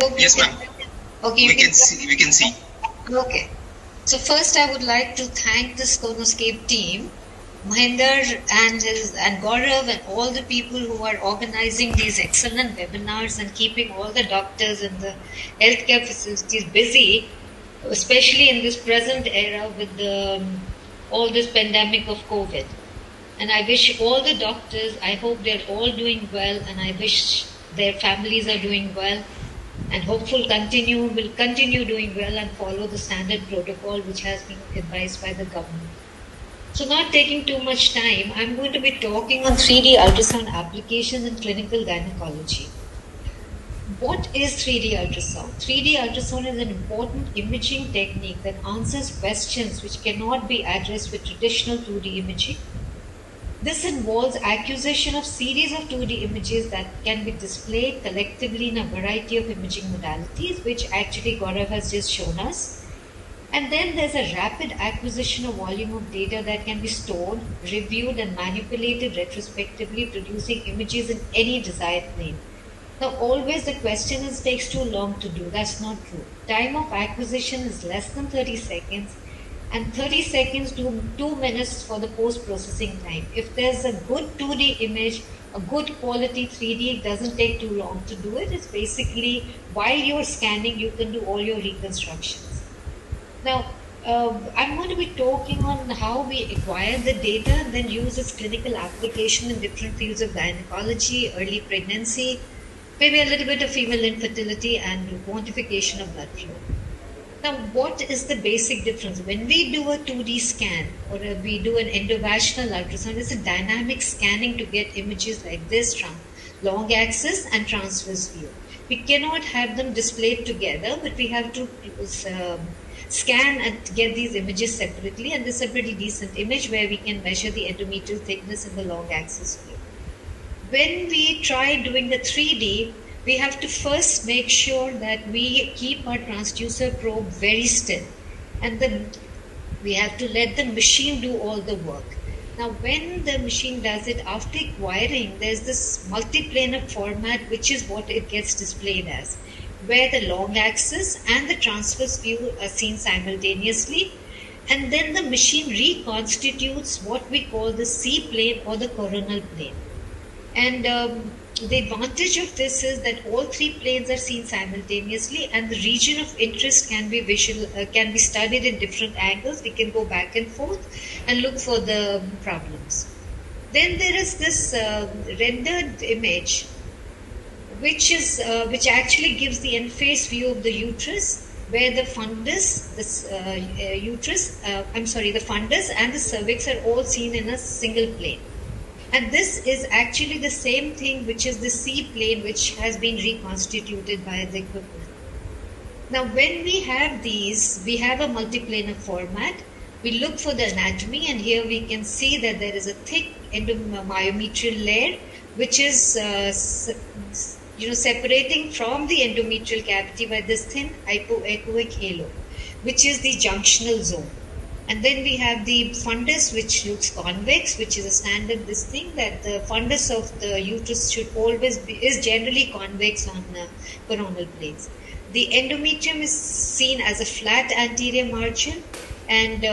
hope Yes, you can. ma'am. Okay, you We can. can see. We can see. Okay. So first, I would like to thank the Skonoscape team, Mahinder and Gaurav and all the people who are organizing these excellent webinars and keeping all the doctors and the healthcare facilities busy, especially in this present era with all this pandemic of COVID. And I wish all the doctors, I hope they're all doing well, and I wish their families are doing well, and will continue doing well and follow the standard protocol which has been advised by the government. So, not taking too much time, I'm going to be talking on 3D ultrasound applications in clinical gynecology. What is 3D ultrasound? 3D ultrasound is an important imaging technique that answers questions which cannot be addressed with traditional 2D imaging. This involves acquisition of series of 2D images that can be displayed collectively in a variety of imaging modalities, which actually Gaurav has just shown us. And then there's a rapid acquisition of volume of data that can be stored, reviewed, and manipulated retrospectively, producing images in any desired plane. Now, always the question is takes too long to do. That's not true. Time of acquisition is less than 30 seconds, and 30 seconds to 2 minutes for the post processing time. If there's a good 2D image, a good quality 3D, it doesn't take too long to do it. It's basically while you're scanning, you can do all your reconstructions. Now, I'm going to be talking on how we acquire the data and then use its clinical application in different fields of gynecology, early pregnancy, maybe a little bit of female infertility, and quantification of blood flow. Now, what is the basic difference? When we do a 2D scan or we do an endovaginal ultrasound, it's a dynamic scanning to get images like this from long axis and transverse view. We cannot have them displayed together, but we have to scan and get these images separately. And this is a pretty decent image where we can measure the endometrial thickness in the long axis view. When we try doing the 3D, we have to first make sure that we keep our transducer probe very still. And then we have to let the machine do all the work. Now, when the machine does it, after acquiring, there's this multiplanar format, which is what it gets displayed as, where the long axis and the transverse view are seen simultaneously. And then the machine reconstitutes what we call the C plane or the coronal plane. And the advantage of this is that all three planes are seen simultaneously, and the region of interest can be studied in different angles. We can go back and forth and look for the problems. Then there is this rendered image, which actually gives the end-face view of the uterus, where the fundus, the fundus and the cervix are all seen in a single plane. And this is actually the same thing, which is the C plane, which has been reconstituted by the equipment. Now, when we have these, we have a multiplanar format. We look for the anatomy, and here we can see that there is a thick endomyometrial layer, which is separating from the endometrial cavity by this thin hypoechoic halo, which is the junctional zone. And then we have the fundus, which looks convex, which is a standard thing that the fundus of the uterus is generally convex on coronal planes. The endometrium is seen as a flat anterior margin, and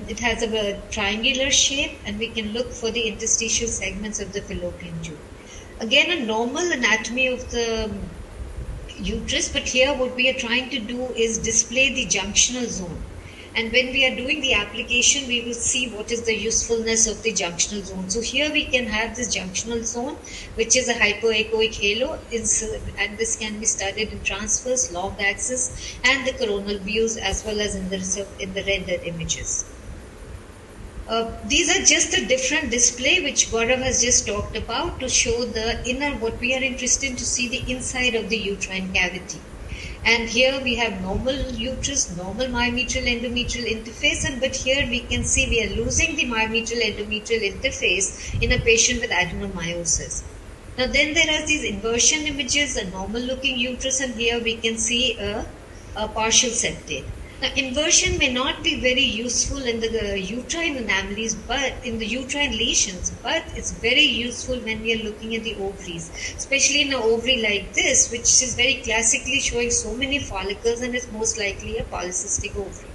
it has a triangular shape, and we can look for the interstitial segments of the fallopian tube. Again, a normal anatomy of the uterus, but here what we are trying to do is display the junctional zone. And when we are doing the application, we will see what is the usefulness of the junctional zone. So here we can have this junctional zone, which is a hypoechoic halo, and this can be studied in transverse, long axis, and the coronal views, as well as in the rendered images. These are just a different display which Gaurav has just talked about to show the inner, what we are interested in to see the inside of the uterine cavity. And here we have normal uterus, normal myometrial endometrial interface, but here we can see we are losing the myometrial endometrial interface in a patient with adenomyosis. Now then there are these inversion images, a normal looking uterus, and here we can see a partial septate. Now, inversion may not be very useful in the uterine anomalies, but in the uterine lesions, but it's very useful when we are looking at the ovaries, especially in an ovary like this, which is very classically showing so many follicles and is most likely a polycystic ovary.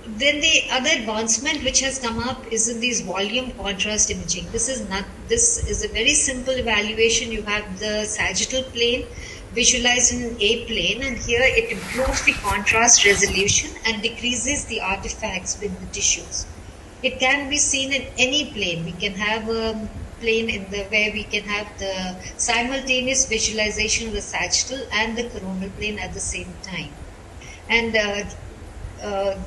Then the other advancement which has come up is in these volume contrast imaging. This is a very simple evaluation. You have the sagittal plane visualized in A plane, and here it improves the contrast resolution and decreases the artifacts within the tissues. It can be seen in any plane. We can have a plane where we can have the simultaneous visualization of the sagittal and the coronal plane at the same time. And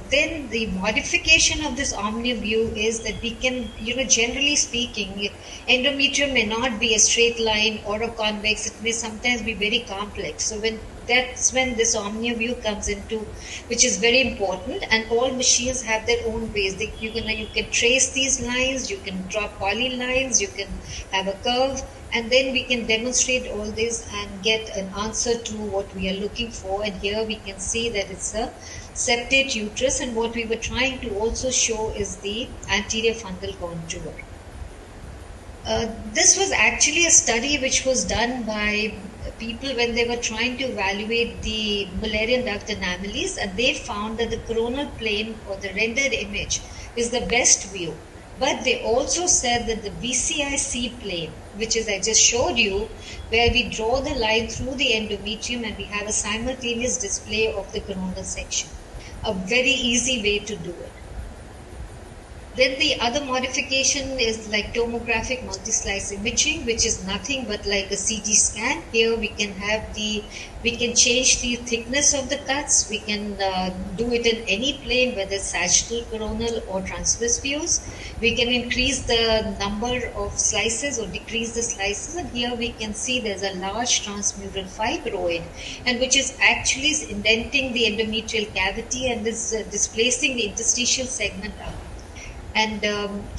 then the modification of this omni view is that we can, generally speaking, endometrium may not be a straight line or a convex. It may sometimes be very complex. So that's when this omni view comes into, which is very important. And all machines have their own ways. You can trace these lines. You can draw poly lines. You can have a curve. And then we can demonstrate all this and get an answer to what we are looking for. And here we can see that it's a septate uterus, and what we were trying to also show is the anterior fundal contour. This was actually a study which was done by people when they were trying to evaluate the Mullerian duct anomalies, and they found that the coronal plane or the rendered image is the best view. But they also said that the VCI-C plane, which is I just showed you, where we draw the line through the endometrium and we have a simultaneous display of the coronal section. A very easy way to do it. Then the other modification is like tomographic multi-slice imaging, which is nothing but like a CT scan. Here we can change the thickness of the cuts. We can do it in any plane, whether sagittal, coronal, or transverse views. We can increase the number of slices or decrease the slices. And here we can see there's a large transmural fibroid, and which is actually indenting the endometrial cavity and is displacing the interstitial segment out. And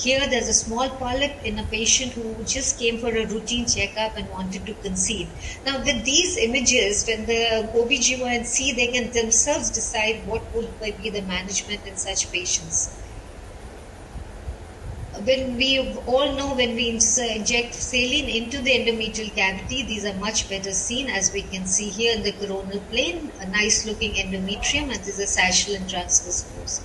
here there's a small polyp in a patient who just came for a routine checkup and wanted to conceive. Now with these images, when the OBGYN see, they can themselves decide what would be the management in such patients. When we all know, when we inject saline into the endometrial cavity, these are much better seen, as we can see here in the coronal plane, a nice looking endometrium, and this is a sagittal and transverse views.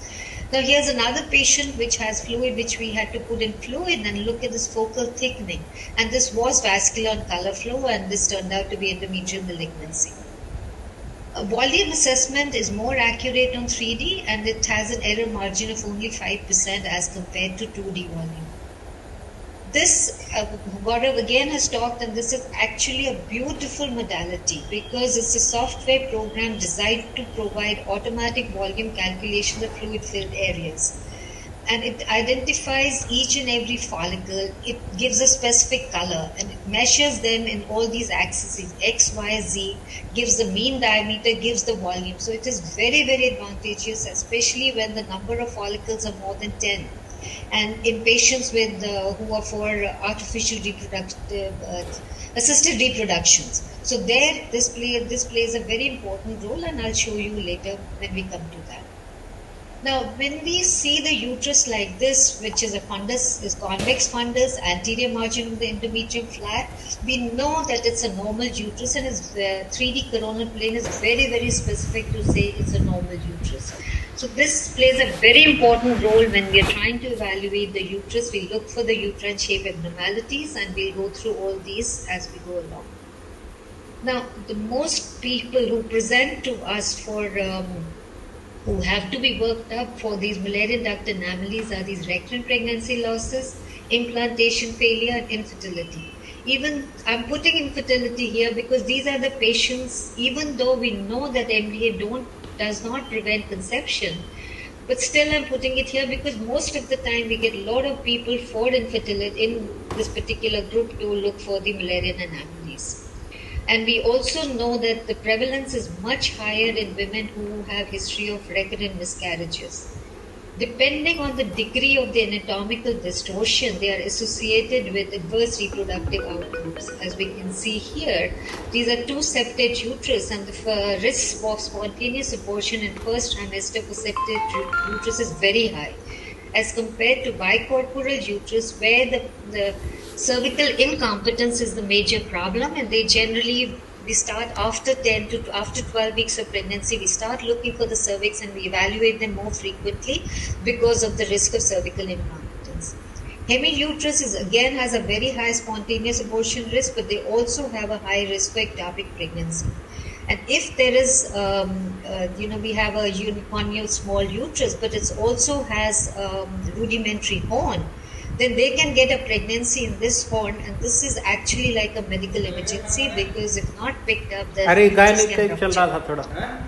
Now here's another patient which has fluid, which we had to put in fluid, and look at this focal thickening. And this was vascular and color flow, and this turned out to be endometrial malignancy. A volume assessment is more accurate on 3D, and it has an error margin of only 5% as compared to 2D volume. This, Gaurav again has talked, and this is actually a beautiful modality because it's a software program designed to provide automatic volume calculations of fluid-filled areas. And it identifies each and every follicle. It gives a specific color, and it measures them in all these axes, X, Y, Z, gives the mean diameter, gives the volume. So it is very, very advantageous, especially when the number of follicles are more than 10. And in patients with who are for artificial assisted reproductions. So there, this plays a very important role, and I'll show you later when we come to that. Now, when we see the uterus like this, which is a fundus, is convex fundus, anterior margin of the endometrium flat, we know that it's a normal uterus, and its 3D coronal plane is very, very specific to say it's a normal uterus. So this plays a very important role when we are trying to evaluate the uterus. We look for the uterine shape abnormalities, and we'll go through all these as we go along. Now, the most people who present to us for who have to be worked up for these Mullerian duct anomalies are these recurrent pregnancy losses, implantation failure, and infertility. Even I'm putting infertility here because these are the patients, even though we know that MDA does not prevent conception, but still I'm putting it here because most of the time we get a lot of people for infertility in this particular group to look for the Mullerian anomalies. And we also know that the prevalence is much higher in women who have history of recurrent miscarriages. Depending on the degree of the anatomical distortion, they are associated with adverse reproductive outcomes. As we can see here, these are two septate uterus, and the risk of spontaneous abortion in first trimester for septate uterus is very high, as compared to bicorporal uterus, where the cervical incompetence is the major problem, and they generally we start after 12 weeks of pregnancy. We start looking for the cervix and we evaluate them more frequently because of the risk of cervical incompetence. Hemiuterus again has a very high spontaneous abortion risk, but they also have a high risk for ectopic pregnancy. And if there is, we have a unicornual small uterus, but it also has rudimentary horn, then they can get a pregnancy in this horn, and this is actually like a medical emergency because if not picked up, the uterus can rupture.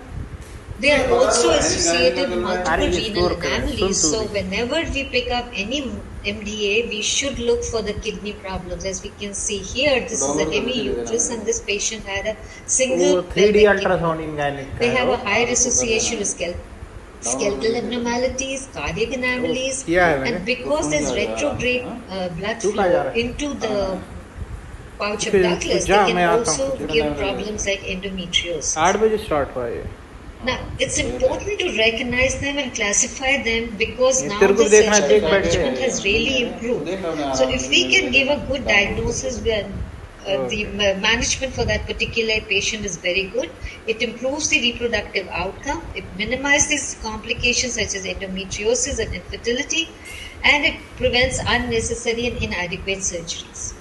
They are also associated with multiple renal anomalies. So whenever we pick up any MDA, we should look for the kidney problems. As we can see here, this is a hemiuterus, and this patient had a single 3D ultrasound in gynec. They have a higher association with skeletal abnormalities, cardiac anomalies, and because there's retrograde blood flow into the pouch of Douglas, they can also give problems like endometriosis. 8 बजे start हुआ ये. Now, it's important to recognize them and classify them because now the surgical management has really improved. So, if we can give a good diagnosis, the management for that particular patient is very good. It improves the reproductive outcome. It minimizes complications such as endometriosis and infertility, and it prevents unnecessary and inadequate surgeries.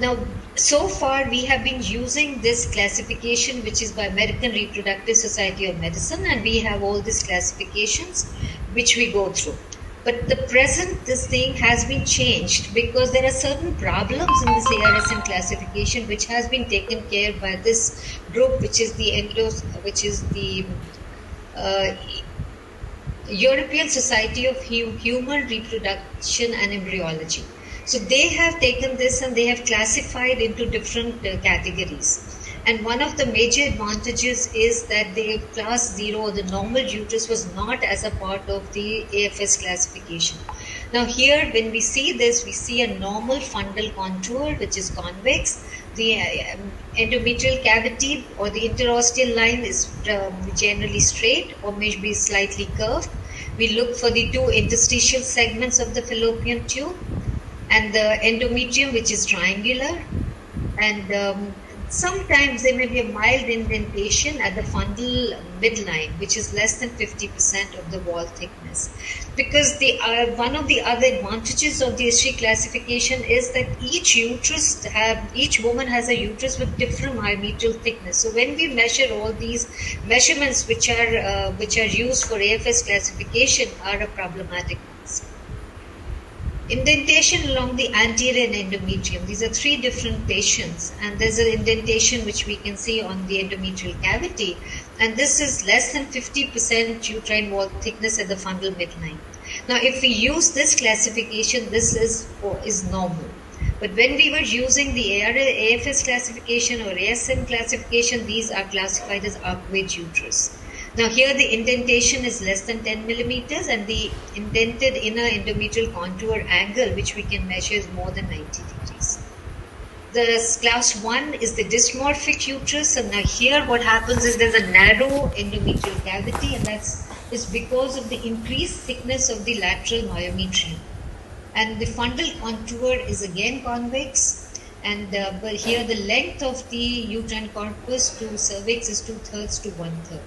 Now, so far we have been using this classification, which is by American Reproductive Society of Medicine, and we have all these classifications which we go through. But the present, this thing has been changed because there are certain problems in this ARSM classification which has been taken care by this group, which is the European Society of Human Reproduction and Embryology. So they have taken this and they have classified into different categories. And one of the major advantages is that the class 0, the normal uterus, was not as a part of the AFS classification. Now here, when we see this, we see a normal fundal contour, which is convex. The endometrial cavity or the interosteal line is generally straight or may be slightly curved. We look for the two interstitial segments of the fallopian tube and the endometrium, which is triangular, and sometimes there may be a mild indentation at the fundal midline, which is less than 50% of the wall thickness. Because one of the other advantages of the SG classification is that each woman has a uterus with different myometrial thickness. So when we measure all these measurements, which are used for AFS classification, are a problematic ones. Indentation along the anterior endometrium. These are three different patients, and there's an indentation which we can see on the endometrial cavity, and this is less than 50% uterine wall thickness at the fundal midline. Now, if we use this classification, this is normal. But when we were using the AFS classification or ASM classification, these are classified as arcuate uterus. Now here the indentation is less than 10 millimeters and the indented inner endometrial contour angle, which we can measure, is more than 90 degrees. The class 1 is the dysmorphic uterus, and now here what happens is there's a narrow endometrial cavity, and is because of the increased thickness of the lateral myometrium. And the fundal contour is again convex, and but here the length of the uterine corpus to cervix is 2/3 to 1/3.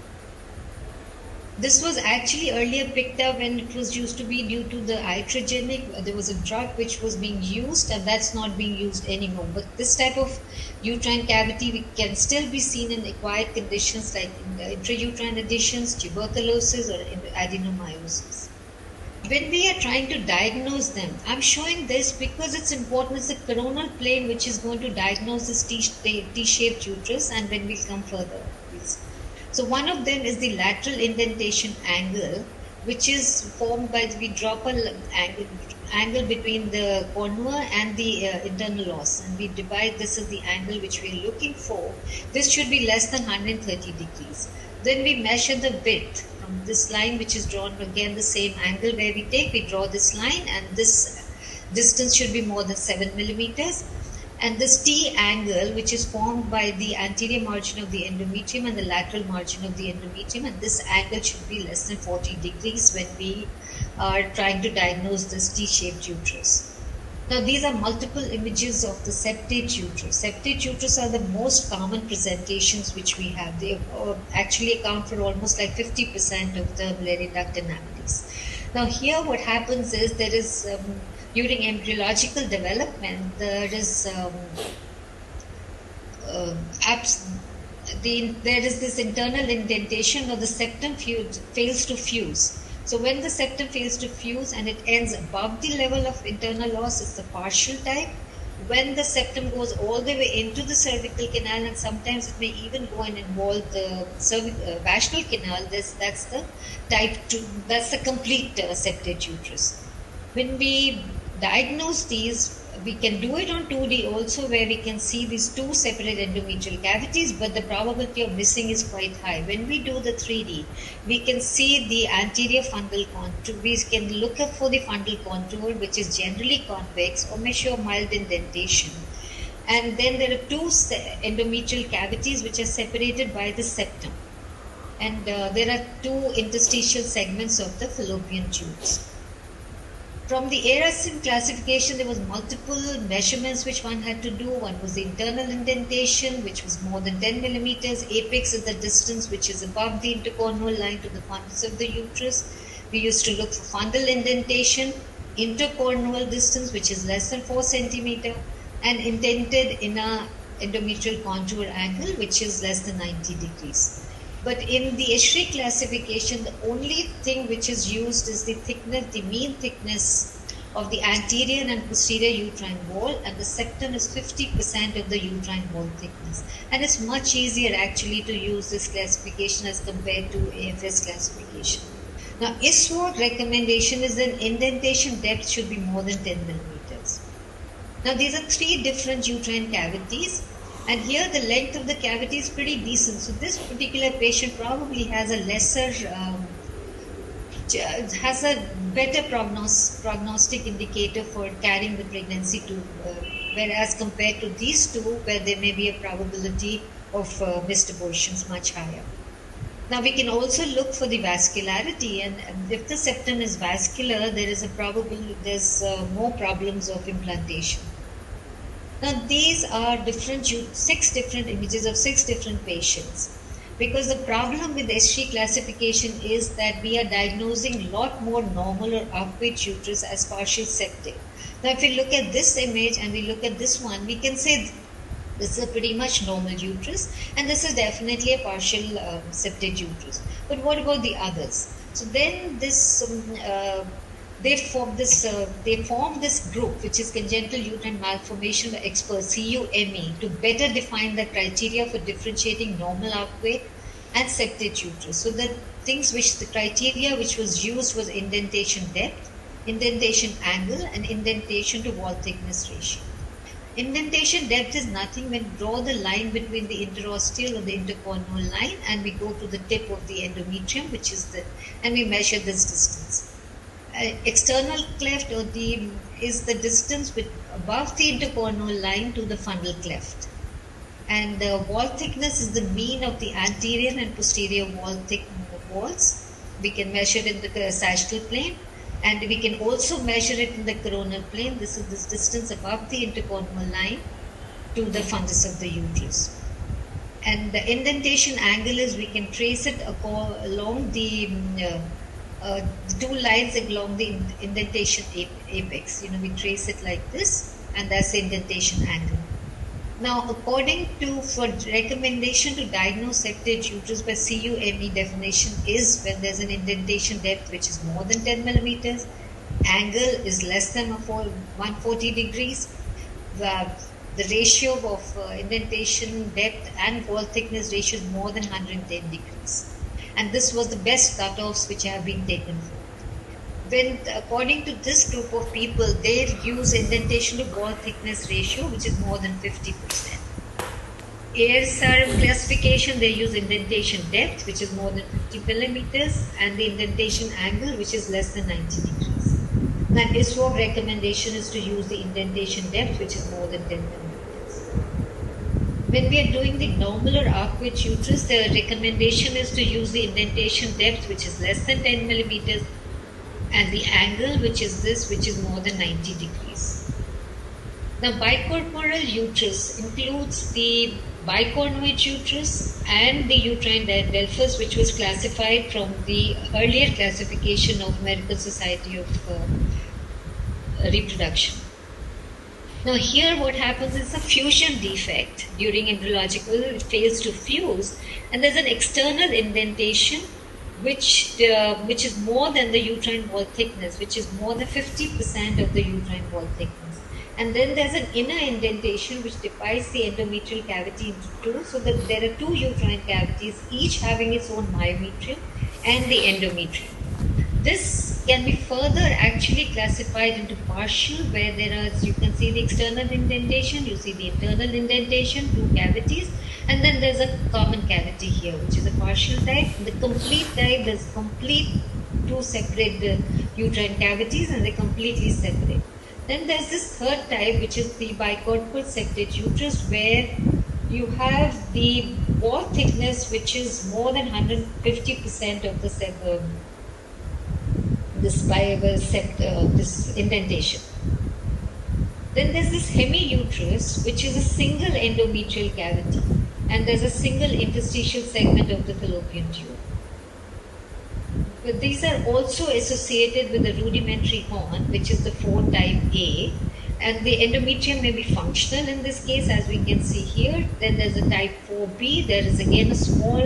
This was actually earlier picked up when it was used to be due to the iatrogenic. There was a drug which was being used, and that's not being used anymore. But this type of uterine cavity can still be seen in acquired conditions like intrauterine adhesions, tuberculosis, or adenomyosis. When we are trying to diagnose them, I'm showing this because it's important. It's the coronal plane which is going to diagnose this T-shaped uterus, and when we come further, please. So one of them is the lateral indentation angle, which is formed by, we drop an angle between the cornua and the internal os, and we divide this as the angle which we are looking for. This should be less than 130 degrees. Then we measure the width from this line, which is drawn again the same angle where we draw this line, and this distance should be more than 7 millimeters. And this T angle, which is formed by the anterior margin of the endometrium and the lateral margin of the endometrium, and this angle should be less than 40 degrees when we are trying to diagnose this T-shaped uterus. Now, these are multiple images of the septate uterus. Septate uterus are the most common presentations which we have. They actually account for almost like 50% of the Mullerian duct anomalies. Now, here what happens is there is, during embryological development, there is there is this internal indentation, or the septum fails to fuse. So when the septum fails to fuse and it ends above the level of internal os, it's the partial type. When the septum goes all the way into the cervical canal, and sometimes it may even go and involve the vaginal canal, that's the type 2, that's the complete septate uterus. When we diagnose these, we can do it on 2D also, where we can see these two separate endometrial cavities, but the probability of missing is quite high. When we do the 3D, we can see the anterior fundal contour. We can look up for the fundal contour, which is generally convex or may show mild indentation. And then there are two endometrial cavities which are separated by the septum. And there are two interstitial segments of the fallopian tubes. From the ARASIM classification, there was multiple measurements which one had to do. One was the internal indentation, which was more than 10 millimeters. Apex is the distance which is above the intercornual line to the fundus of the uterus. We used to look for fundal indentation, intercornual distance, which is less than 4 centimeter, and indented inner endometrial contour angle, which is less than 90 degrees. But in the Esri classification, the only thing which is used is the thickness, the mean thickness of the anterior and posterior uterine wall, and the septum is 50% of the uterine wall thickness. And it's much easier actually to use this classification as compared to AFS classification. Now, ISWAT recommendation is that indentation depth should be more than 10 millimeters. Now, these are three different uterine cavities. And here the length of the cavity is pretty decent. So this particular patient probably has a lesser, has a better prognostic indicator for carrying the pregnancy to, whereas compared to these two, where there may be a probability of missed abortions much higher. Now we can also look for the vascularity, and if the septum is vascular, there is a there's more problems of implantation. Now these are 6 different images of 6 different patients, because the problem with Esri classification is that we are diagnosing a lot more normal or outward uterus as partial septate. Now if we look at this image and we look at this one, we can say this is a pretty much normal uterus, and this is definitely a partial septate uterus. But what about the others? So then this they form this group, which is congenital uterine malformation experts, CUME, to better define the criteria for differentiating normal outway and septate uterus. So the criteria which was used was indentation depth, indentation angle, and indentation to wall thickness ratio. Indentation depth is nothing when we draw the line between the interosteal or the intercornual line, and we go to the tip of the endometrium, and we measure this distance. External cleft is the distance above the intercornual line to the fundal cleft, and the wall thickness is the mean of the anterior and posterior walls. We can measure it in the sagittal plane, and we can also measure it in the coronal plane. This is this distance above the intercornual line to the fundus of the uterus. And the indentation angle is, we can trace it along the two lines along the indentation apex. We trace it like this, and that's the indentation angle. Now, according to, for recommendation to diagnose septate uterus by CUME definition is when there's an indentation depth which is more than 10 millimeters, angle is less than 140 degrees, the ratio of indentation depth and wall thickness ratio is more than 110 degrees. And this was the best cutoffs which have been taken for. When, according to this group of people, they use indentation to wall thickness ratio, which is more than 50%. ASRM classification, they use indentation depth, which is more than 50 millimeters, and the indentation angle, which is less than 90 degrees. That ISWAB recommendation is to use the indentation depth, which is more than 10 millimeters. When we are doing the normal or arcuate uterus, the recommendation is to use the indentation depth, which is less than 10 millimeters, and the angle, which is this, which is more than 90 degrees. Now, bicorporal uterus includes the bicornuate uterus and the uterine diadelphus, which was classified from the earlier classification of American Society of Reproduction. Now, here what happens is a fusion defect during embryological. It fails to fuse, and there's an external indentation which is more than the uterine wall thickness, which is more than 50% of the uterine wall thickness. And then there's an inner indentation which divides the endometrial cavity into two, so that there are two uterine cavities, each having its own myometrium and the endometrium. This can be further actually classified into partial, where there are, you can see the external indentation, you see the internal indentation, two cavities, and then there's a common cavity here, which is a partial type. The complete type, there's complete two separate uterine cavities, and they're completely separate. Then there's this third type, which is the bicorporal septate uterus, where you have the wall thickness which is more than 150% of the this indentation. Then there's this hemiuterus, which is a single endometrial cavity, and there's a single interstitial segment of the fallopian tube. But these are also associated with the rudimentary horn, which is the 4 type A, and the endometrium may be functional in this case, as we can see here. Then there's a type 4B. There is again a small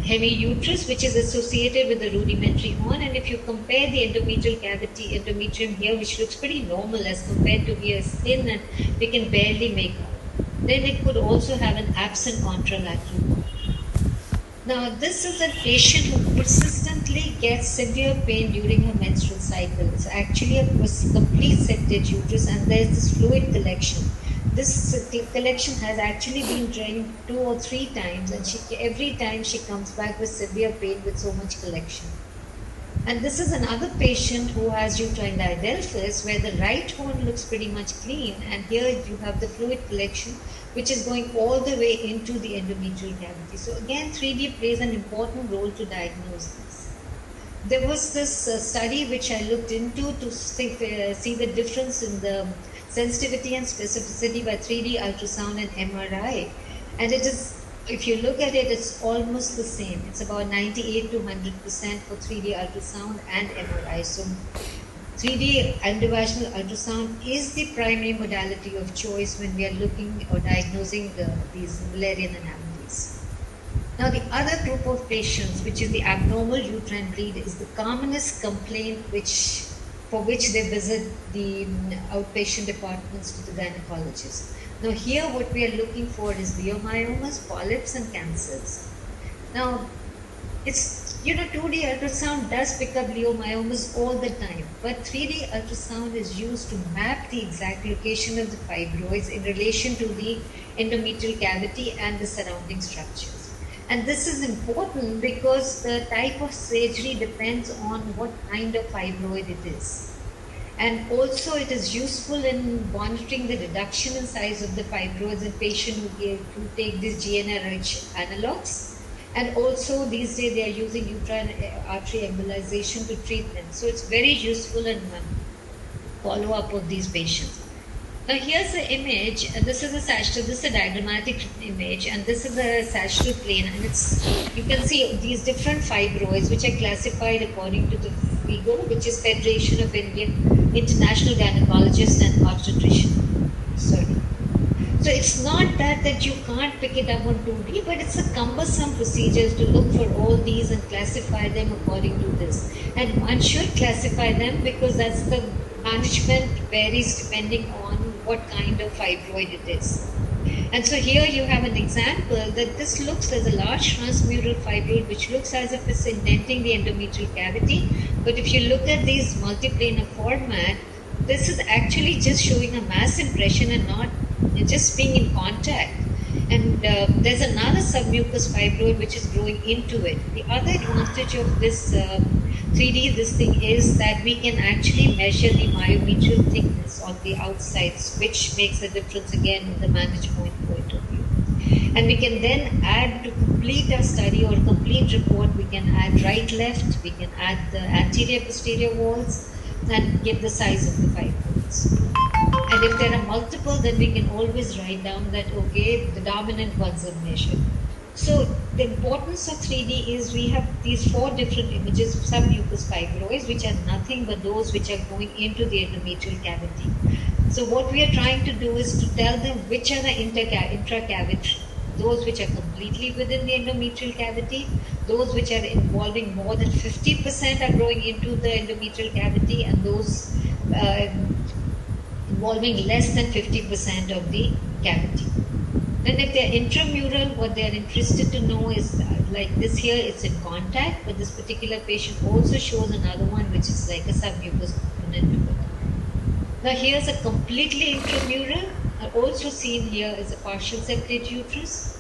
hemiuterus, which is associated with the rudimentary horn. And if you compare the endometrium here, which looks pretty normal as compared to here thin, and we can barely make out. Then it could also have an absent contralateral horn. Now, this is a patient who persistently gets severe pain during her menstrual cycle. It's actually a complete septate uterus, and there's this fluid collection. This collection has actually been drained 2 or 3 times, and every time she comes back with severe pain with so much collection. And this is another patient who has uterine diadelphus, where the right horn looks pretty much clean, and here you have the fluid collection, which is going all the way into the endometrial cavity. So again, 3D plays an important role to diagnose this. There was this study which I looked into to see the difference in the sensitivity and specificity by 3D ultrasound and MRI. And it is, if you look at it, it's almost the same. It's about 98 to 100% for 3D ultrasound and MRI. So 3D endovaginal ultrasound is the primary modality of choice when we are looking or diagnosing these Müllerian anomalies. Now, the other group of patients, which is the abnormal uterine bleed, is the commonest complaint for which they visit the outpatient departments to the gynecologist. Now, here what we are looking for is leiomyomas, polyps, and cancers. Now, it's 2D ultrasound does pick up leiomyomas all the time, but 3D ultrasound is used to map the exact location of the fibroids in relation to the endometrial cavity and the surrounding structures. And this is important because the type of surgery depends on what kind of fibroid it is. And also it is useful in monitoring the reduction in size of the fibroids in patients who take these GnRH analogs. And also these days they are using uterine artery embolization to treat them. So it's very useful in follow-up of these patients. Now here's the image, and this is a sagittal, this is a diagrammatic image, and this is a sagittal plane, and you can see these different fibroids which are classified according to the FIGO, which is Federation of Indian International Gynecologists and Obstetricians. Sorry. So it's not that you can't pick it up on 2D, but it's a cumbersome procedure to look for all these and classify them according to this. And one should classify them because that's the management varies depending on what kind of fibroid it is. And so here you have an example that this looks as a large transmural fibroid which looks as if it's indenting the endometrial cavity. But if you look at these multiplanar format, this is actually just showing a mass impression and not just being in contact. And there's another submucous fibroid which is growing into it. The other advantage of this 3D this thing is that we can actually measure the myometrial thickness on the outsides, which makes a difference again in the management point of view. And we can then add, to complete our study or complete report, we can add right, left, we can add the anterior, posterior walls, and give the size of the fibroids. And if there are multiple, then we can always write down that, okay, the dominant ones are measured. So the importance of 3D is we have these 4 different images of submucous fibroids, which are nothing but those which are going into the endometrial cavity. So what we are trying to do is to tell them which are the intracavity, those which are completely within the endometrial cavity, those which are involving more than 50% are growing into the endometrial cavity, and those involving less than 50% of the cavity. Then if they're intramural, what they're interested to know is like this here, it's in contact, but this particular patient also shows another one which is like a submucous component to it. Now here's a completely intramural, also seen here is a partial separate uterus.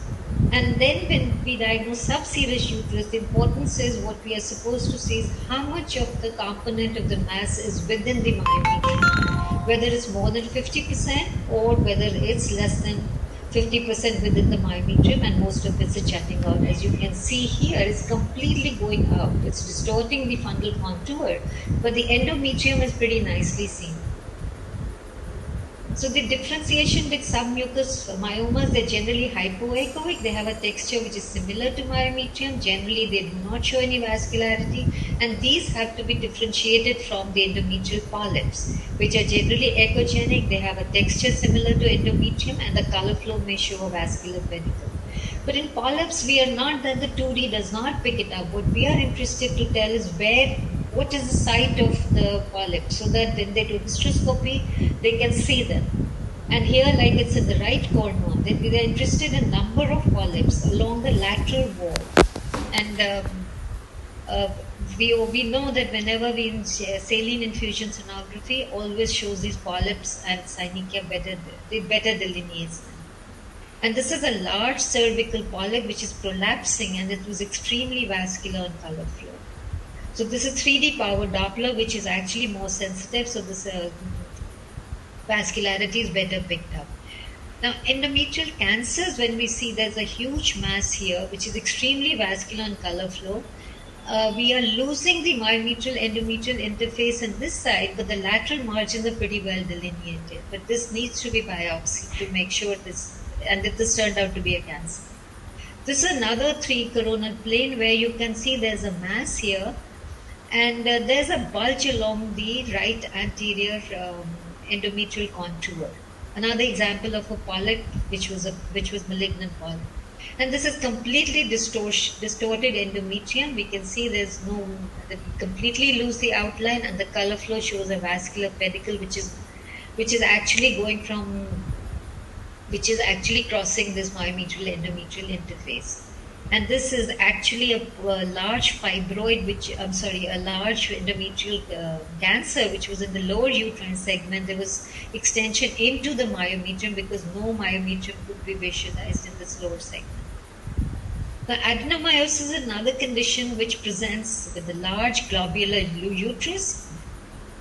And then when we diagnose subserous uterus, the importance is what we are supposed to see is how much of the component of the mass is within the myometrium, whether it's more than 50% or whether it's less than 50% within the myometrium, and most of it's jutting out. As you can see here, it's completely going out. It's distorting the fundal contour, but the endometrium is pretty nicely seen. So the differentiation with submucous myomas, they're generally hypoechoic. They have a texture which is similar to myometrium. Generally, they do not show any vascularity, and these have to be differentiated from the endometrial polyps, which are generally echogenic. They have a texture similar to endometrium, and the color flow may show a vascular pedicle. But in polyps, we are not that the 2D does not pick it up. What we are interested to tell is what is the site of the polyp, so that when they do hysteroscopy, they can see them. And here, like it's in the right corner, then we are interested in number of polyps along the lateral wall. And we know that whenever we in saline infusion sonography always shows these polyps and synechia better delineates them. And this is a large cervical polyp which is prolapsing, and it was extremely vascular and color flow. So this is 3D power Doppler, which is actually more sensitive, so this vascularity is better picked up. Now, endometrial cancers, when we see there's a huge mass here, which is extremely vascular and color flow, we are losing the myometrial endometrial interface on this side, but the lateral margins are pretty well delineated. But this needs to be biopsied to make sure this, and that this turned out to be a cancer. This is another 3 coronal plane where you can see there's a mass here, and there's a bulge along the right anterior endometrial contour. Another example of a polyp which was malignant polyp. And this is completely distorted endometrium. We can see we completely lose the outline, and the color flow shows a vascular pedicle which is actually crossing this myometrial endometrial interface. And this is actually a large fibroid, a large endometrial cancer, which was in the lower uterine segment. There was extension into the myometrium because no myometrium could be visualized in this lower segment. Now, adenomyosis is another condition which presents with a large globular uterus.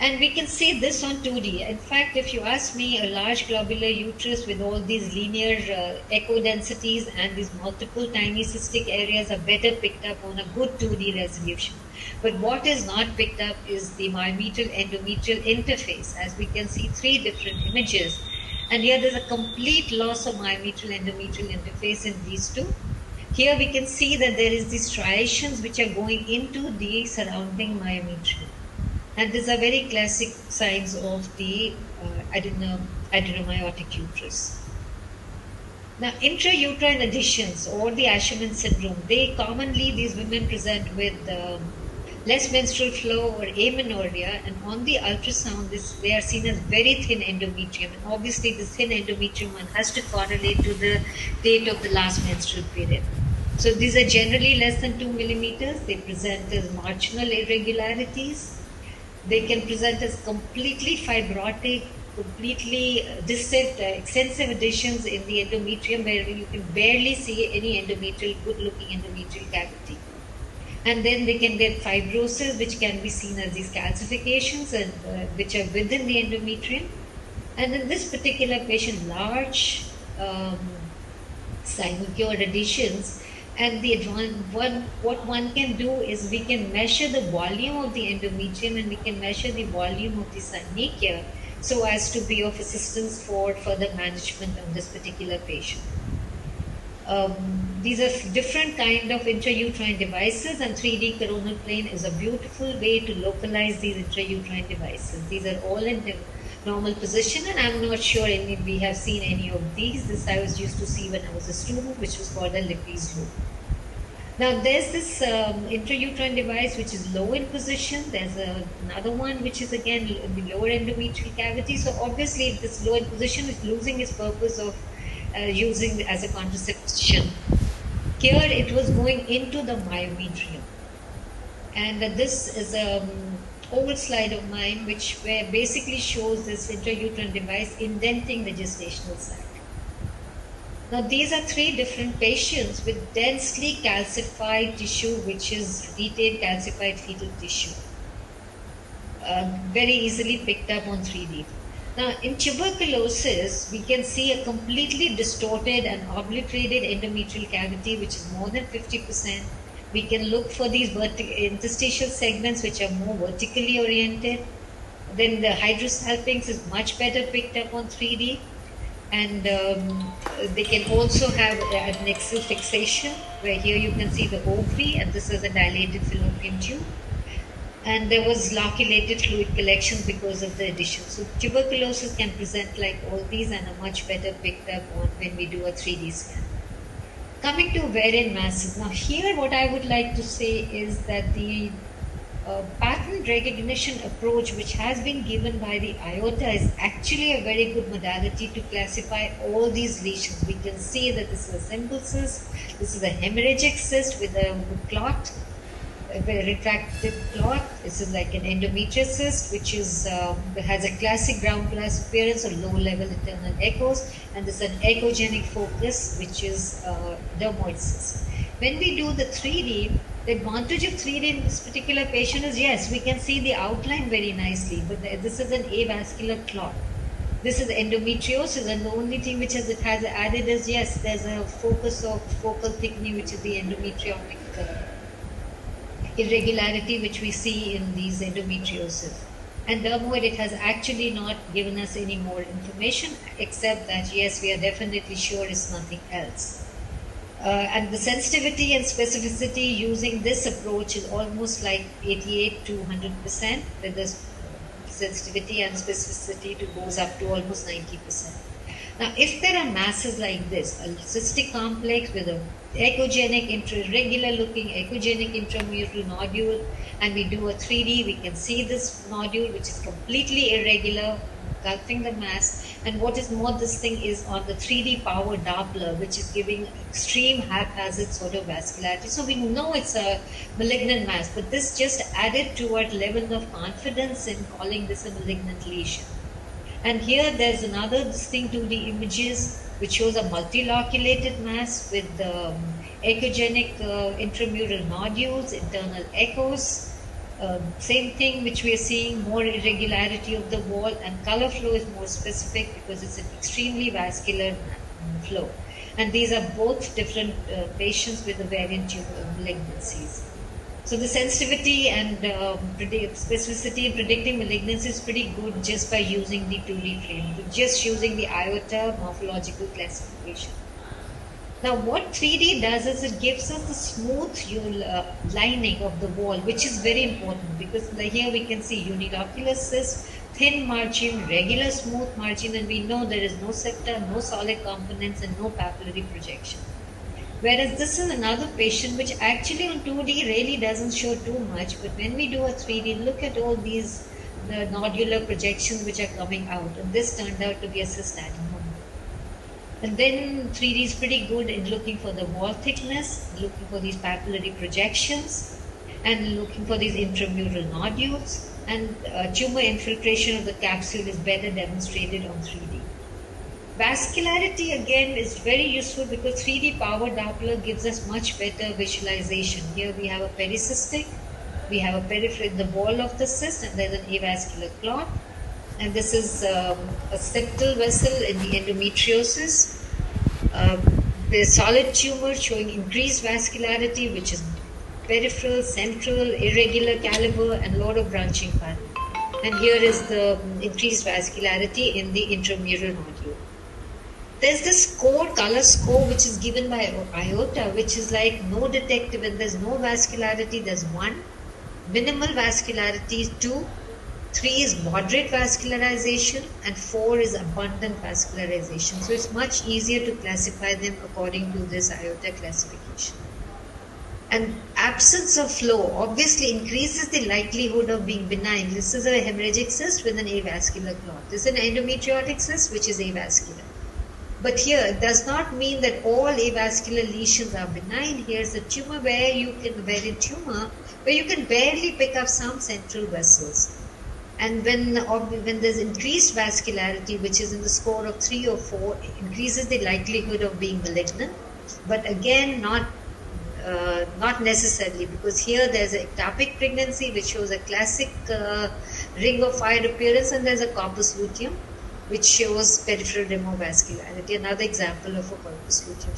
And we can see this on 2D. In fact, if you ask me, a large globular uterus with all these linear echo densities and these multiple tiny cystic areas are better picked up on a good 2D resolution. But what is not picked up is the myometrial endometrial interface. As we can see, 3 different images. And here there's a complete loss of myometrial endometrial interface in these 2. Here we can see that there is these striations which are going into the surrounding myometrium. And these are very classic signs of the adenomyotic uterus. Now, intrauterine adhesions or the Asherman syndrome, these women present with less menstrual flow or amenorrhea, and on the ultrasound, they are seen as very thin endometrium. And obviously, this thin endometrium one has to correlate to the date of the last menstrual period. So these are generally less than 2 millimeters. They present as marginal irregularities. They can present as completely fibrotic completely distant, extensive additions in the endometrium where you can barely see any endometrial, good-looking endometrial cavity. And then they can get fibrosis, which can be seen as these calcifications and which are within the endometrium. And in this particular patient, large synuclear additions. And what one can do is we can measure the volume of the endometrium and we can measure the volume of the synuclear so as to be of assistance for further management of this particular patient. These are different kind of intrauterine devices, and 3D coronal plane is a beautiful way to localize these intrauterine devices. These are all in the normal position, and I'm not sure we have seen any of these. This I was used to see when I was a student, which was called a Lippes loop. Now there's this intrauterine device which is low in position. There's another one which is again in the lower endometrial cavity. So obviously this low in position is losing its purpose of using as a contraception. Here it was going into the myometrium, and this is a old slide of mine which basically shows this intrauterine device indenting the gestational sac. Now these are 3 different patients with densely calcified tissue, which is retained calcified fetal tissue, very easily picked up on 3D. Now, in tuberculosis, we can see a completely distorted and obliterated endometrial cavity, which is more than 50%. We can look for these interstitial segments, which are more vertically oriented. Then the hydrosalpinx is much better picked up on 3D. And they can also have an axial fixation, where here you can see the ovary, and this is a dilated fallopian tube. And there was loculated fluid collection because of the addition. So tuberculosis can present like all these and are much better picked up on when we do a 3D scan. Coming to ovarian masses. Now here what I would like to say is that the pattern recognition approach which has been given by the IOTA is actually a very good modality to classify all these lesions. We can see that this is a simple cyst, this is a hemorrhagic cyst with a clot, a very retracted clot. This is like an endometrial cyst, which is has a classic ground glass appearance or low-level internal echoes, and this is an echogenic focus, which is dermoid cyst. When we do the 3D, the advantage of 3D in this particular patient is, yes, we can see the outline very nicely, but this is an avascular clot. This is endometriosis, and the only thing which it has added is, yes, there's a focus of focal thickening, which is the endometriotic irregularity which we see in these endometriosis. And dermoid, it has actually not given us any more information, except that, yes, we are definitely sure it's nothing else. And the sensitivity and specificity using this approach is almost like 88 to 100%, with the sensitivity and specificity goes up to almost 90%. Now, if there are masses like this, a cystic complex with a echogenic, regular looking echogenic intramural nodule, and we do a 3D, we can see this nodule which is completely irregular, engulfing the mass. And what is more, this thing is on the 3D power Doppler, which is giving extreme haphazard sort of vascularity. So we know it's a malignant mass, but this just added to our level of confidence in calling this a malignant lesion. And here there's another distinct 2D images which shows a multiloculated mass with echogenic intramural nodules, internal echoes. Same thing which we are seeing, more irregularity of the wall, and color flow is more specific because it's an extremely vascular flow. And these are both different patients with ovarian tumor malignancies. So the sensitivity and specificity in predicting malignancy is pretty good just by using the 2D frame, just using the IOTA morphological classification. Now what 3D does is it gives us the smooth lining of the wall, which is very important because here we can see unilocular cyst, thin margin, regular smooth margin, and we know there is no septa, no solid components, and no papillary projection. Whereas this is another patient which actually on 2D really doesn't show too much, but when we do a 3D, look at all these nodular projections which are coming out, and this turned out to be a cystadenoma. And then 3D is pretty good in looking for the wall thickness, looking for these papillary projections, and looking for these intramural nodules. and tumor infiltration of the capsule is better demonstrated on 3D. Vascularity again is very useful because 3D power Doppler gives us much better visualization. Here we have a pericystic, we have a peripheral in the wall of the cyst, and there's an avascular clot. And this is a septal vessel in the endometriosis. The solid tumor showing increased vascularity, which is peripheral, central, irregular caliber, and a lot of branching pattern. And here is the increased vascularity in the intramural nodule. There's this color score which is given by IOTA, which is like no detective, and there's no vascularity, there's 1. Minimal vascularity 2. 3 is moderate vascularization, and 4 is abundant vascularization. So it's much easier to classify them according to this IOTA classification. And absence of flow obviously increases the likelihood of being benign. This is a hemorrhagic cyst with an avascular clot. This is an endometriotic cyst which is avascular. But here it does not mean that all avascular lesions are benign. Here's a tumor where you can barely pick up some central vessels. And when there's increased vascularity, which is in the score of 3 or 4, it increases the likelihood of being malignant. But again, not necessarily, because here there's an ectopic pregnancy which shows a classic ring of fire appearance, and there's a corpus luteum which shows peripheral removascularity, another example of a corpus luteum.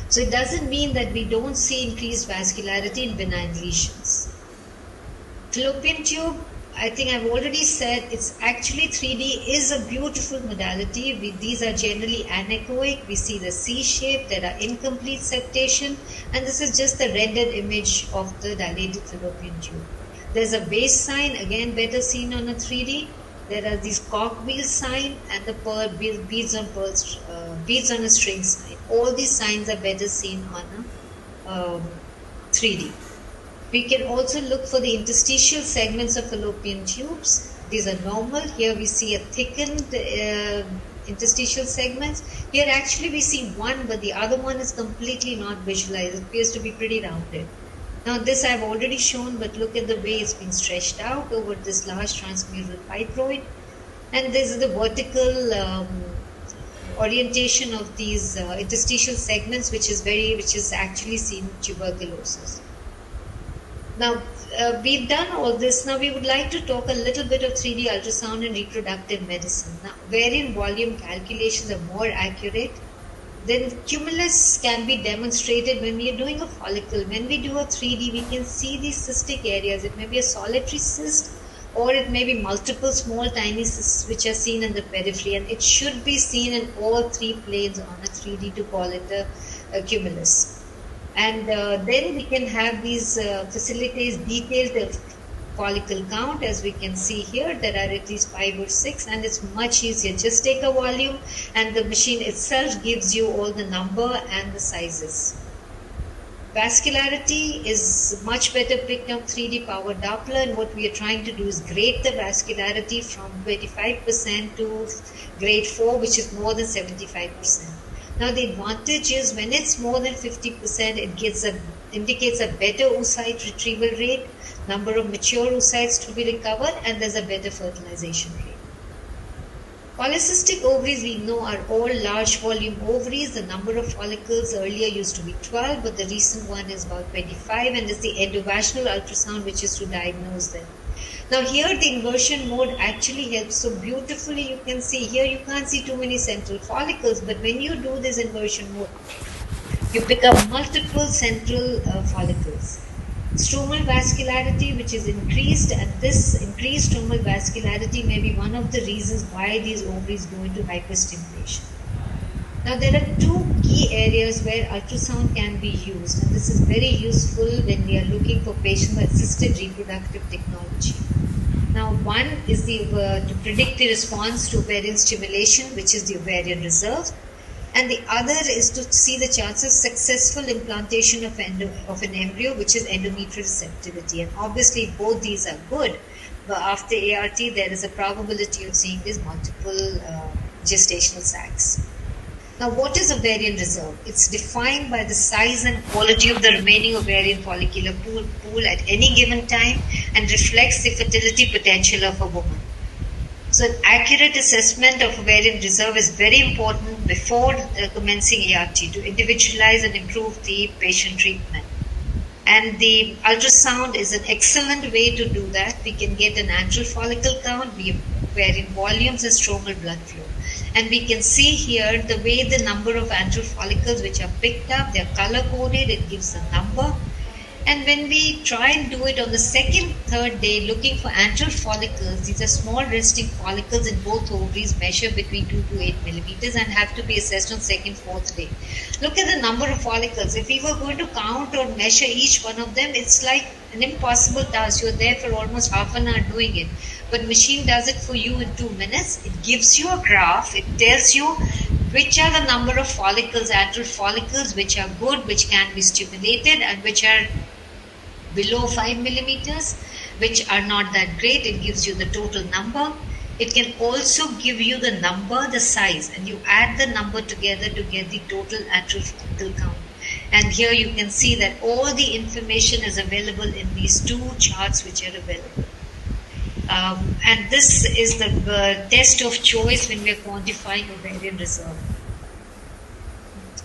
So it doesn't mean that we don't see increased vascularity in benign lesions. Fallopian tube, I think I've already said, it's actually 3D is a beautiful modality. These are generally anechoic. We see the C shape, there are incomplete septation, and this is just the rendered image of the dilated fallopian tube. There's a base sign, again better seen on a 3D. There are these cogwheel sign and the beads on a string sign. All these signs are better seen on a 3D. We can also look for the interstitial segments of fallopian tubes. These are normal. Here we see a thickened interstitial segments. Here actually we see one, but the other one is completely not visualized. It appears to be pretty rounded. Now this I've already shown, but look at the way it's been stretched out over this large transmural phyproid. And this is the vertical orientation of these interstitial segments, which is actually seen in tuberculosis. Now, we've done all this. Now, we would like to talk a little bit of 3D ultrasound and reproductive medicine. Now, wherein volume calculations are more accurate, then cumulus can be demonstrated when we are doing a follicle. When we do a 3D, we can see these cystic areas. It may be a solitary cyst, or it may be multiple small tiny cysts which are seen in the periphery, and it should be seen in all 3 planes on a 3D to call it a cumulus. And then we can have these facilities detailed follicle count. As we can see here, there are at least 5 or 6, and it's much easier. Just take a volume and the machine itself gives you all the number and the sizes. Vascularity is much better picked up 3D power Doppler, and what we are trying to do is grade the vascularity from 25% to grade 4, which is more than 75%. Now the advantage is when it's more than 50%, it indicates a better oocyte retrieval rate, number of mature oocytes to be recovered, and there's a better fertilization rate. Polycystic ovaries we know are all large volume ovaries. The number of follicles earlier used to be 12, but the recent one is about 25, and it's the endovaginal ultrasound which is to diagnose them. Now here the inversion mode actually helps so beautifully. You can see here, you can't see too many central follicles, but when you do this inversion mode, you pick up multiple central follicles. Stromal vascularity, which is increased, and this increased stromal vascularity may be one of the reasons why these ovaries go into hyperstimulation. Now there are 2 key areas where ultrasound can be used, and this is very useful when we are looking for patient-assisted reproductive technology. Now one is to predict the response to ovarian stimulation, which is the ovarian reserve, and the other is to see the chances of successful implantation of an embryo, which is endometrial receptivity. And obviously both these are good, but after ART there is a probability of seeing these multiple gestational sacs. Now, what is ovarian reserve? It's defined by the size and quality of the remaining ovarian follicular pool at any given time, and reflects the fertility potential of a woman. So an accurate assessment of ovarian reserve is very important before commencing ART to individualize and improve the patient treatment. And the ultrasound is an excellent way to do that. We can get an antral follicle count, ovarian volumes, and stromal blood flow. And we can see here the way the number of antral follicles which are picked up, they're color coded, it gives a number. And when we try and do it on the second, third day, looking for antral follicles, these are small resting follicles in both ovaries, measure between 2 to 8 millimeters and have to be assessed on second, fourth day. Look at the number of follicles. If we were going to count or measure each one of them, it's like an impossible task. You're there for almost half an hour doing it. But machine does it for you in 2 minutes. It gives you a graph. It tells you which are the number of follicles, antral follicles, which are good, which can be stimulated, and which are below 5 millimeters, which are not that great. It gives you the total number. It can also give you the number, the size, and you add the number together to get the total antral follicle count. And here you can see that all the information is available in these two charts which are available. And this is the test of choice when we are quantifying ovarian reserve.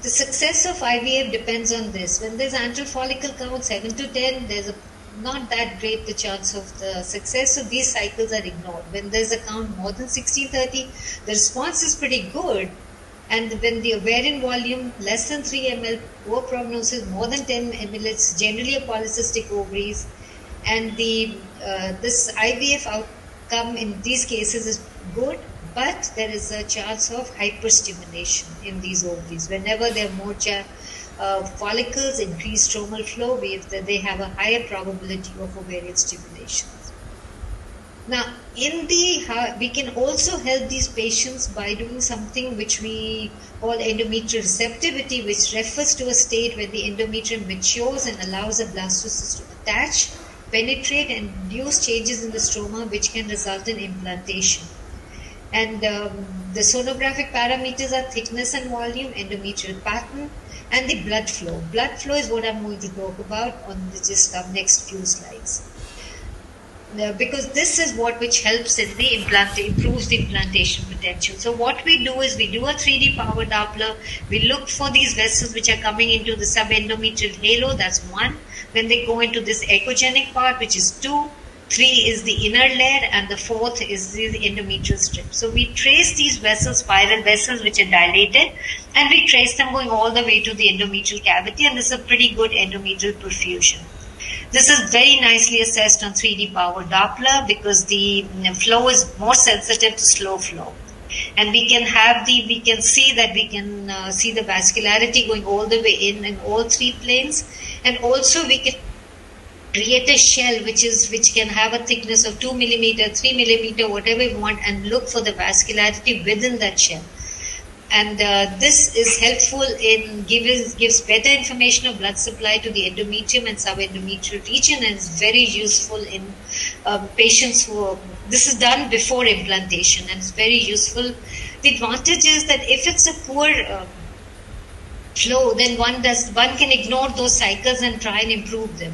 The success of IVF depends on this. When there's antral follicle count 7 to 10, there's not that great the chance of the success. So these cycles are ignored. When there's a count more than 16-30, the response is pretty good. And when the ovarian volume less than 3 ml, poor prognosis, more than 10 ml, it's generally a polycystic ovaries. And this IVF outcome in these cases is good, but there is a chance of hyperstimulation in these ovaries. Whenever there are more follicles, increased stromal flow, they have a higher probability of ovarian stimulation. Now, we can also help these patients by doing something which we call endometrial receptivity, which refers to a state where the endometrium matures and allows a blastocyst to attach, penetrate, and induce changes in the stroma, which can result in implantation. And the sonographic parameters are thickness and volume, endometrial pattern, and the blood flow. Blood flow is what I'm going to talk about on the next few slides. Because this is which helps in the improves the implantation potential. So what we do is we do a 3D power Doppler. We look for these vessels which are coming into the subendometrial halo. That's 1. Then they go into this echogenic part, which is 2. 3 is the inner layer, and the 4th is the endometrial strip. So we trace these vessels, spiral vessels, which are dilated, and we trace them going all the way to the endometrial cavity, and this is a pretty good endometrial perfusion. This is very nicely assessed on 3D power Doppler because the flow is more sensitive to slow flow. And we can see the vascularity going all the way in all 3 planes, and also we can create a shell which can have a thickness of 2 millimeter, 3 millimeter, whatever you want, and look for the vascularity within that shell. And this is helpful in gives better information of blood supply to the endometrium and subendometrial region, and is very useful in patients this is done before implantation, and it's very useful. The advantage is that if it's a poor flow, then one can ignore those cycles and try and improve them.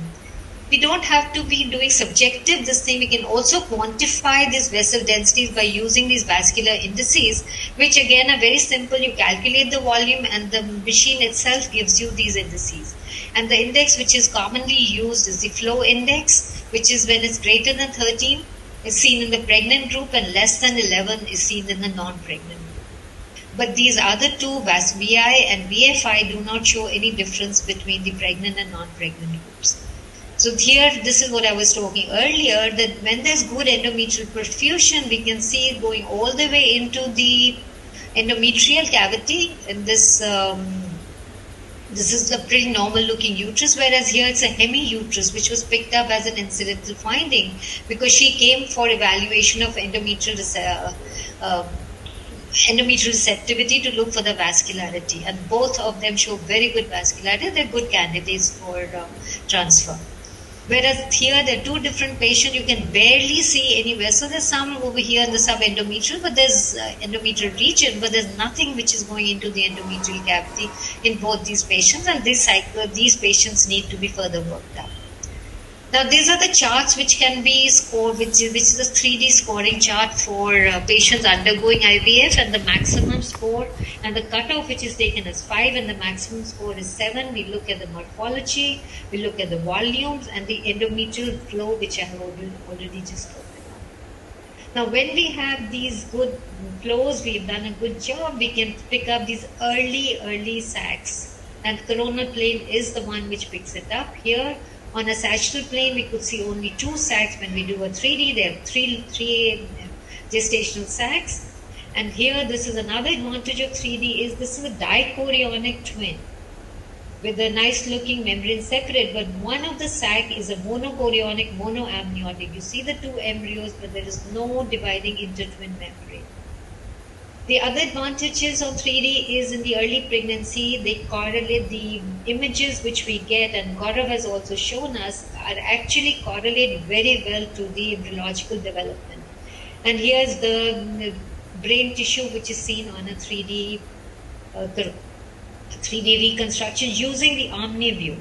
We don't have to be doing subjective this thing. We can also quantify these vessel densities by using these vascular indices, which again are very simple. You calculate the volume and the machine itself gives you these indices. And the index which is commonly used is the flow index, which is when it's greater than 13 is seen in the pregnant group and less than 11 is seen in the non-pregnant group. But these other two, VAS-VI and VFI, do not show any difference between the pregnant and non-pregnant groups. So here, this is what I was talking earlier, that when there's good endometrial perfusion, we can see it going all the way into the endometrial cavity. And this is a pretty normal looking uterus, whereas here it's a hemi-uterus, which was picked up as an incidental finding because she came for evaluation of endometrial receptivity to look for the vascularity. And both of them show very good vascularity. They're good candidates for transfer. Whereas here there are 2 different patients, you can barely see any vessel. There's some over here in the subendometrial, but there's endometrial region, but there's nothing which is going into the endometrial cavity in both these patients, and these patients need to be further worked out. Now, these are the charts which can be scored, which is a 3D scoring chart for patients undergoing IVF, and the maximum score and the cutoff which is taken as 5 and the maximum score is 7. We look at the morphology, we look at the volumes and the endometrial flow, which I have already just spoken of. Now, when we have these good flows, we've done a good job, we can pick up these early sacs, and coronal plane is the one which picks it up. Here, on a sagittal plane, we could see only 2 sacs. When we do a 3D, there are three gestational sacs. And here, this is another advantage of 3D, is this is a dichorionic twin with a nice looking membrane separate, but one of the sac is a monochorionic, monoamniotic. You see the 2 embryos, but there is no dividing intertwin membrane. The other advantages of 3D is in the early pregnancy, they correlate the images which we get, and Gaurav has also shown us, are actually correlate very well to the embryological development. And here's the brain tissue which is seen on a 3D reconstruction using the OmniView.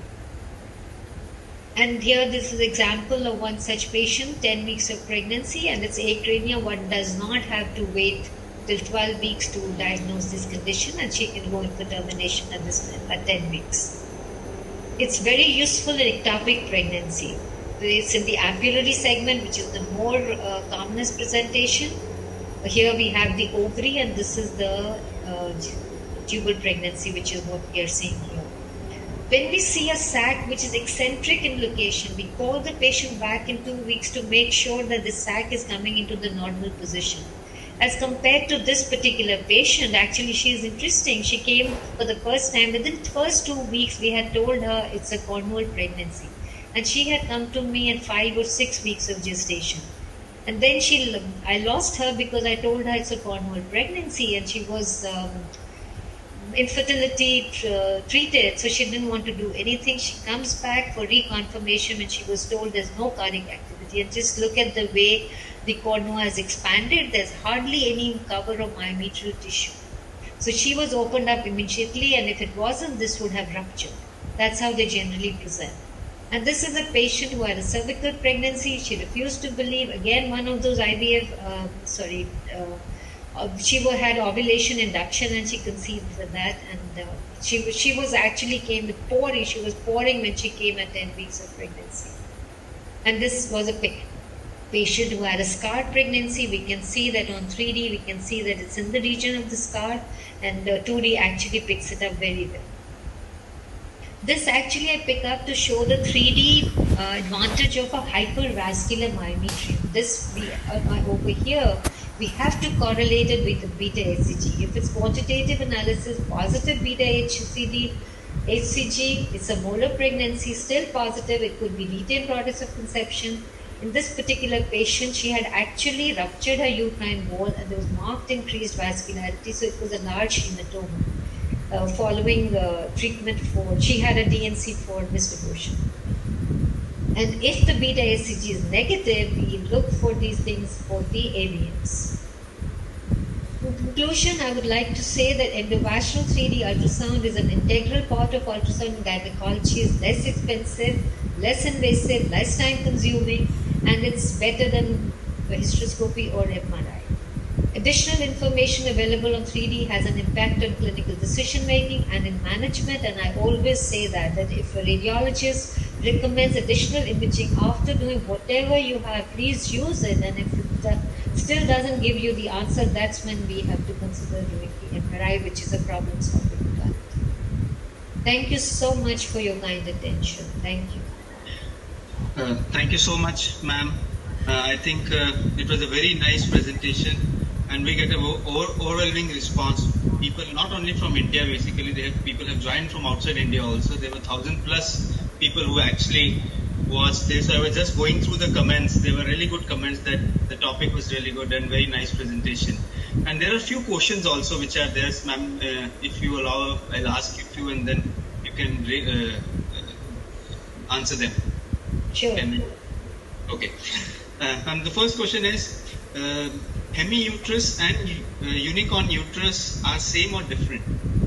And here this is an example of one such patient, 10 weeks of pregnancy, and it's acrania. One does not have to wait till 12 weeks to diagnose this condition, and she can go into termination at 10 weeks. It's very useful in ectopic pregnancy. It's in the ampullary segment, which is the more commonest presentation. Here we have the ovary, and this is the tubal pregnancy, which is what we are seeing here. When we see a sac which is eccentric in location, we call the patient back in 2 weeks to make sure that the sac is coming into the normal position. As compared to this particular patient, actually she is interesting. She came for the first time. Within the first 2 weeks, we had told her it's a Cornwall pregnancy. And she had come to me at 5 or 6 weeks of gestation. And then I lost her because I told her it's a Cornwall pregnancy, and she was infertility treated, so she didn't want to do anything. She comes back for reconfirmation when she was told there's no cardiac activity. And just look at the way the cornua has expanded. There's hardly any cover of myometrial tissue. So she was opened up immediately, and if it wasn't, this would have ruptured. That's how they generally present. And this is a patient who had a cervical pregnancy. She refused to believe. Again, one of those IVF, she had ovulation induction, and she conceived with that. And she was actually came with pouring. She was pouring when she came at 10 weeks of pregnancy. And this was a patient who had a scarred pregnancy. We can see that on 3D, we can see that it's in the region of the scar, and 2D actually picks it up very well. This actually I pick up to show the 3D advantage of a hypervascular myometrium. This over here, we have to correlate it with the beta HCG. If it's quantitative analysis, positive beta HCG, it's a molar pregnancy, still positive. It could be retained products of conception. In this particular patient, she had actually ruptured her uterine wall, and there was marked increased vascularity, so it was a large hematoma. Following treatment she had a DNC for misdevotion. And if the beta HCG is negative, we look for these things for the AVMs. In conclusion, I would like to say that endovaginal 3D ultrasound is an integral part of ultrasound gynecology. It's less expensive, less invasive, less time consuming, and it's better than hysteroscopy or MRI. Additional information available on 3D has an impact on clinical decision making and in management, and I always say that if a radiologist recommends additional imaging after doing whatever you have, please use it, and if it still doesn't give you the answer, that's when we have to consider doing the MRI, which is a problem solving plan. Thank you so much for your kind attention. Thank you. Thank you so much, ma'am. I think it was a very nice presentation, and we get an overwhelming response. People not only from India, basically, people have joined from outside India also. There were 1,000+ people who actually watched this. I was just going through the comments. There were really good comments that the topic was really good and very nice presentation. And there are a few questions also which are there, ma'am. If you allow, I'll ask a few, and then you can answer them. Sure. Okay. And the first question is, hemiuterus and unicorn uterus are same or different?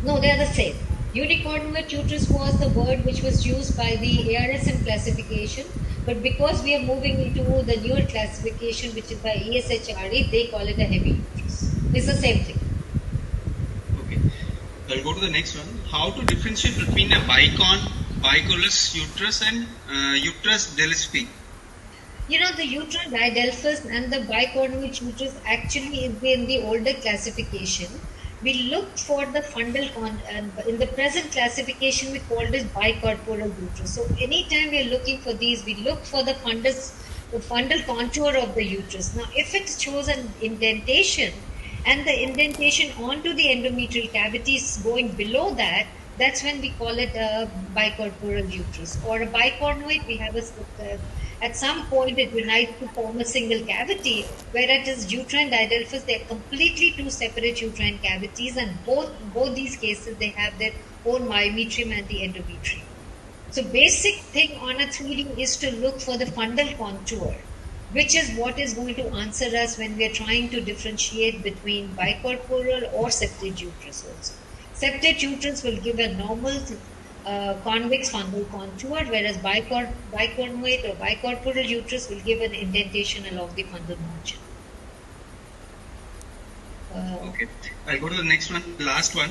No, they are the same. Unicornuate uterus was the word which was used by the ARSM classification, but because we are moving into the newer classification, which is by ESHRE, they call it a heavy uterus. It's the same thing. Okay. I'll go to the next one. How to differentiate between a bicolus uterus and uterus Delphi? The uterine diadelphus and the bicornuate uterus actually is in the older classification. We look for the in the present classification we call this bicorporal uterus. So anytime we are looking for these, we look for the fundal contour of the uterus. Now, if it shows an indentation and the indentation onto the endometrial cavity is going below that, that's when we call it a bicorporal uterus. Or a bicornuate, we have at some point it unites to form a single cavity, where it is uterine diadelphus, they're completely two separate uterine cavities, and both these cases they have their own myometrium and the endometrium. So basic thing on a 3D is to look for the fundal contour, which is what is going to answer us when we are trying to differentiate between bicorporal or septate uterus also. Septate uterus will give a normal convex fundal contour, whereas bicornuate or bicorporal uterus will give an indentation along the fundal margin. Okay, I'll go to the next one, last one.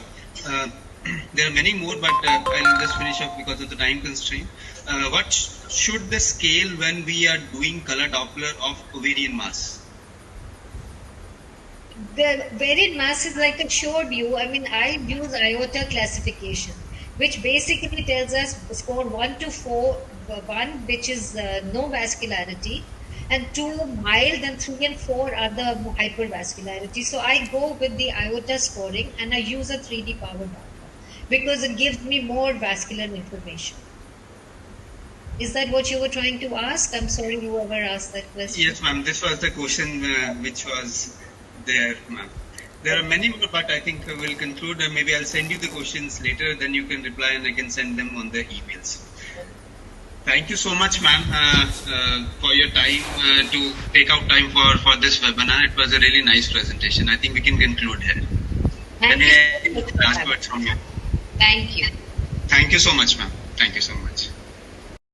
There are many more, but I'll just finish up because of the time constraint. What should the scale when we are doing color Doppler of ovarian mass? The ovarian mass is like I showed you. I mean, I use IOTA classification, which basically tells us score 1 to 4, 1 which is no vascularity, and 2 mild, and 3 and 4 are the hypervascularity. So I go with the IOTA scoring and I use a 3D power Doppler because it gives me more vascular information. Is that what you were trying to ask? I'm sorry, whoever asked that question. Yes, ma'am. This was the question which was there, ma'am. There are many more, but I think we'll conclude. Maybe I'll send you the questions later, then you can reply and I can send them on the emails. Thank you so much, ma'am, for your time, to take out time for this webinar. It was a really nice presentation. I think we can conclude here. Thank you. Last words from you. Thank you. Thank you so much, ma'am. Thank you so much.